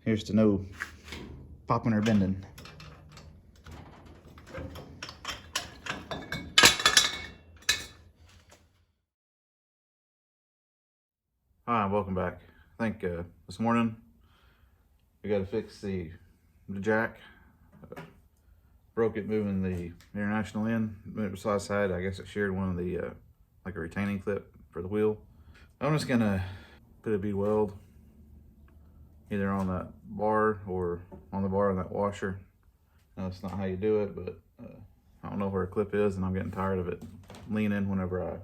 Here's to no popping or bending. Hi, welcome back. I think this morning we got to fix the jack. Broke it moving the international in, moved it side to side. I guess it shared one of the like a retaining clip for the wheel. I'm just gonna put a bead weld either on that bar or on the bar of that washer. Now, that's not how you do it, but I don't know where a clip is, and I'm getting tired of it leaning whenever I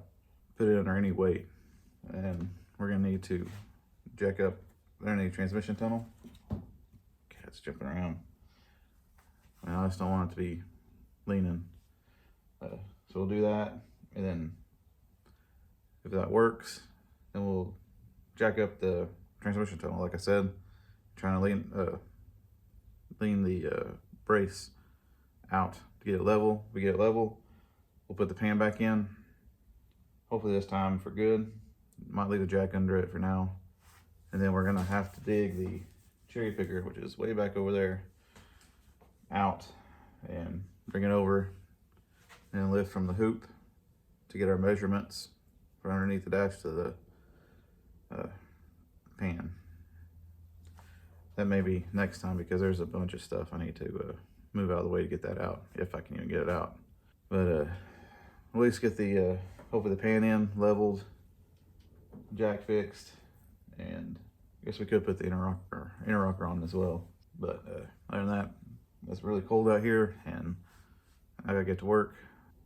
put it under any weight. And we're gonna need to jack up underneath the transmission tunnel. Cat's jumping around. I just don't want it to be leaning. So we'll do that, and then if that works, then we'll jack up the transmission tunnel. Like I said, trying to lean the brace out to get it level. If we get it level, we'll put the pan back in. Hopefully this time for good. Might leave the jack under it for now, and then we're gonna have to dig the cherry picker, which is way back over there, out and bring it over and lift from the hoop to get our measurements from underneath the dash to the pan. That may be next time, because there's a bunch of stuff I need to move out of the way to get that out, if I can even get it out. But at least get the hopefully the pan in, leveled, jack fixed, and I guess we could put the inner rocker on as well. But other than that, it's really cold out here and I gotta get to work.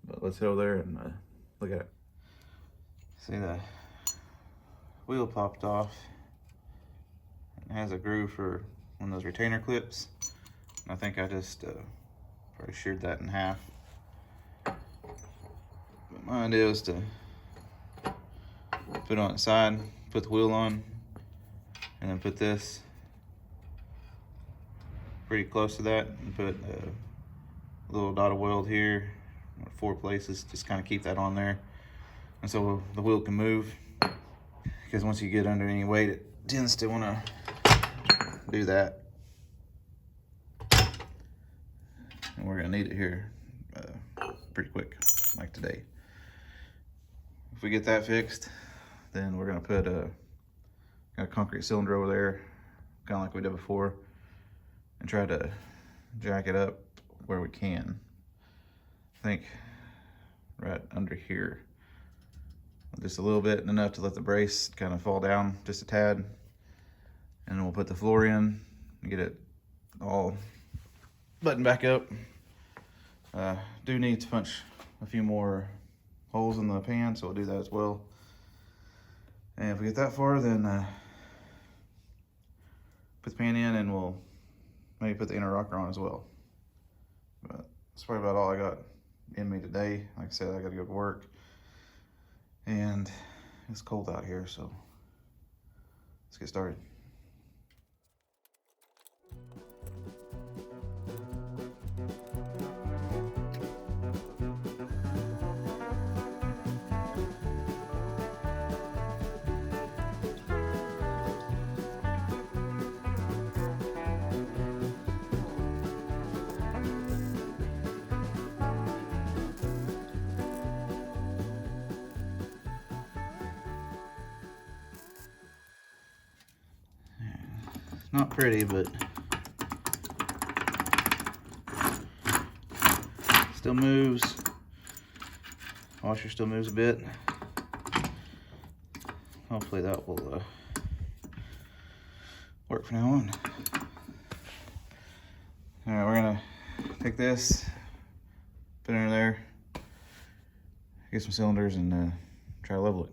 But let's head over there and look at it. See, the wheel popped off. It has a groove for one of those retainer clips. I think I just probably sheared that in half. But my idea is to put it on its side, put the wheel on, and then put this pretty close to that, and put a little dot of weld here, 4 places, just kind of keep that on there, and so the wheel can move. Because once you get under any weight, it tends to want to do that, and we're gonna need it here pretty quick, like today. If we get that fixed, then we're gonna put got a concrete cylinder over there, kind of like we did before, and try to jack it up where we can. I think right under here, just a little bit, enough to let the brace kind of fall down just a tad, and then we'll put the floor in and get it all buttoned back up. Do need to punch a few more holes in the pan, so we'll do that as well. And if we get that far, then put the pan in, and we'll maybe put the inner rocker on as well. But that's probably about all I got in me today. Like I said, I gotta go to work, and it's cold out here, so let's get started. Not pretty, but still moves. Washer still moves a bit. Hopefully that will work from now on. All right, we're gonna take this, put it under there, get some cylinders, and try to level it.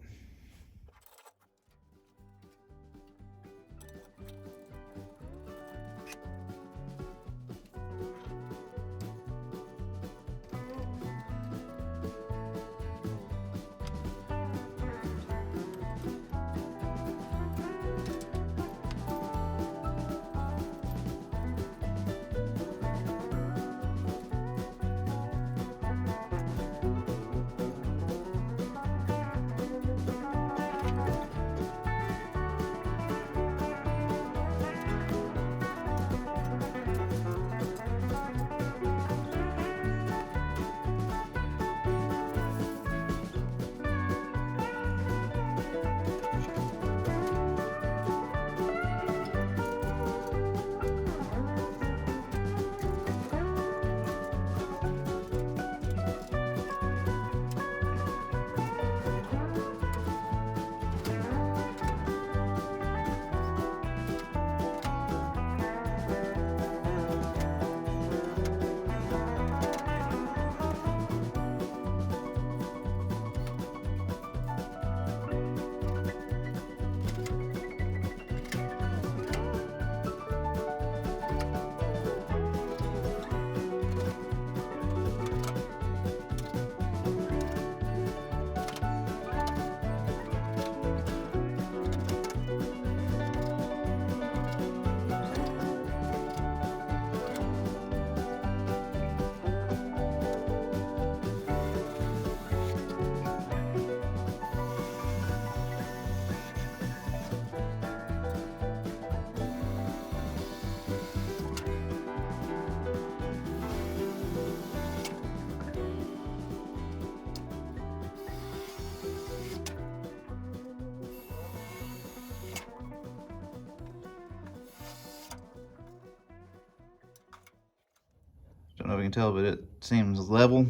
Don't know if you can tell, but it seems level.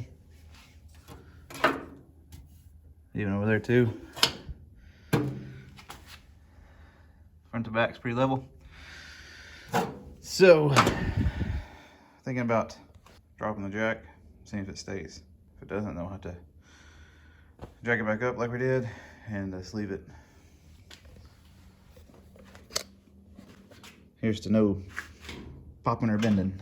Even over there too. Front to back's pretty level. So, thinking about dropping the jack, seeing if it stays. If it doesn't, then we'll have to jack it back up like we did and just leave it. Here's to no popping or bending.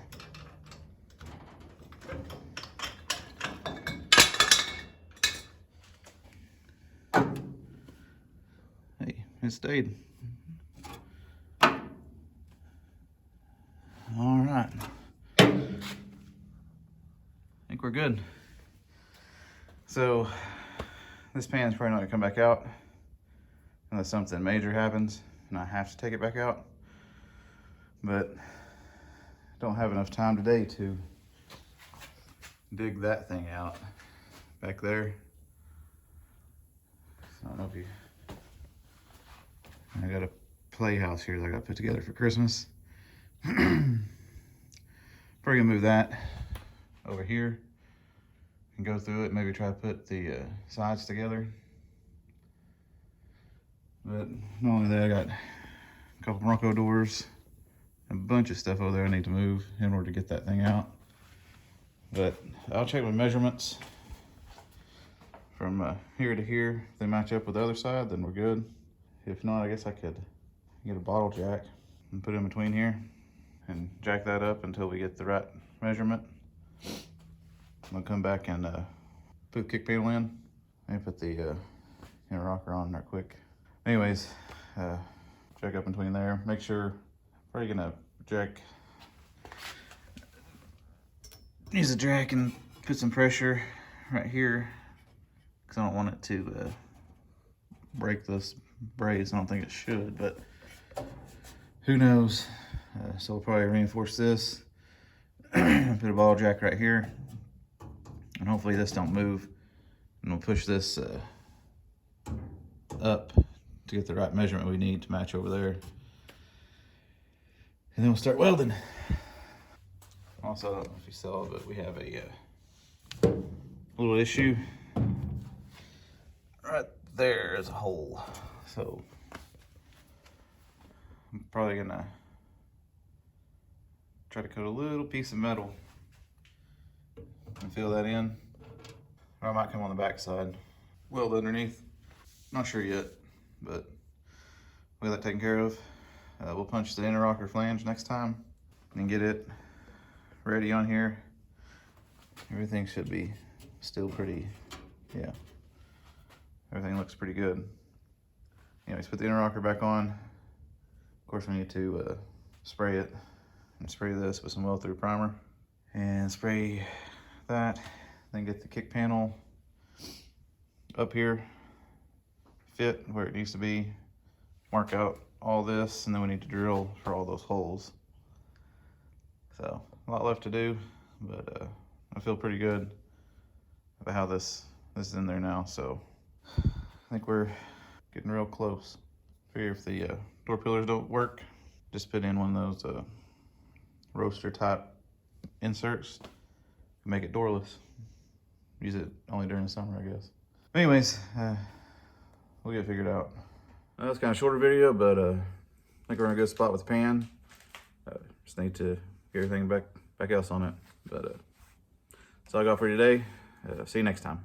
Hey, it stayed. All right. I think we're good. So this pan's probably not gonna come back out unless something major happens and I have to take it back out. But I don't have enough time today to dig that thing out back there. I don't know if you, I got a playhouse here that I got put together for Christmas. Probably gonna move that over here and go through it, maybe try to put the sides together. But not only that, I got a couple Bronco doors, a bunch of stuff over there I need to move in order to get that thing out. But I'll check my measurements from here to here. If they match up with the other side, then we're good. If not, I guess I could get a bottle jack and put it in between here and jack that up until we get the right measurement. I'll come back and put the kick panel in and put the inner rocker on there quick. Anyways, jack up in between there. Make sure, probably gonna use the jack and put some pressure right here because I don't want it to break this brace. I don't think it should, but who knows. So we'll probably reinforce this, put a ball jack right here, and hopefully this don't move. And we'll push this up to get the right measurement we need to match over there. And then we'll start welding. Also, I don't know if you saw, but we have a little issue. Right there is a hole. So I'm probably gonna try to cut a little piece of metal and fill that in. Or I might come on the back side, weld underneath. Not sure yet, but we'll get that taken care of. We'll punch the inner rocker flange next time and get it ready on here. Everything should be still pretty, yeah. Everything looks pretty good. Anyways, put the inner rocker back on. Of course, we need to spray it and spray this with some weld through primer and spray that. Then get the kick panel up here, fit where it needs to be, mark out all this, and then we need to drill for all those holes. So a lot left to do, but I feel pretty good about how this is in there now. So I think we're getting real close. Figure if the door pillars don't work, just put in one of those roaster type inserts and make it doorless. Use it only during the summer, I guess. Anyways, we'll get it figured out. That's kind of a shorter video, but I think we're in a good spot with the pan. Just need to get everything back else on it. But that's all I got for you today. See you next time.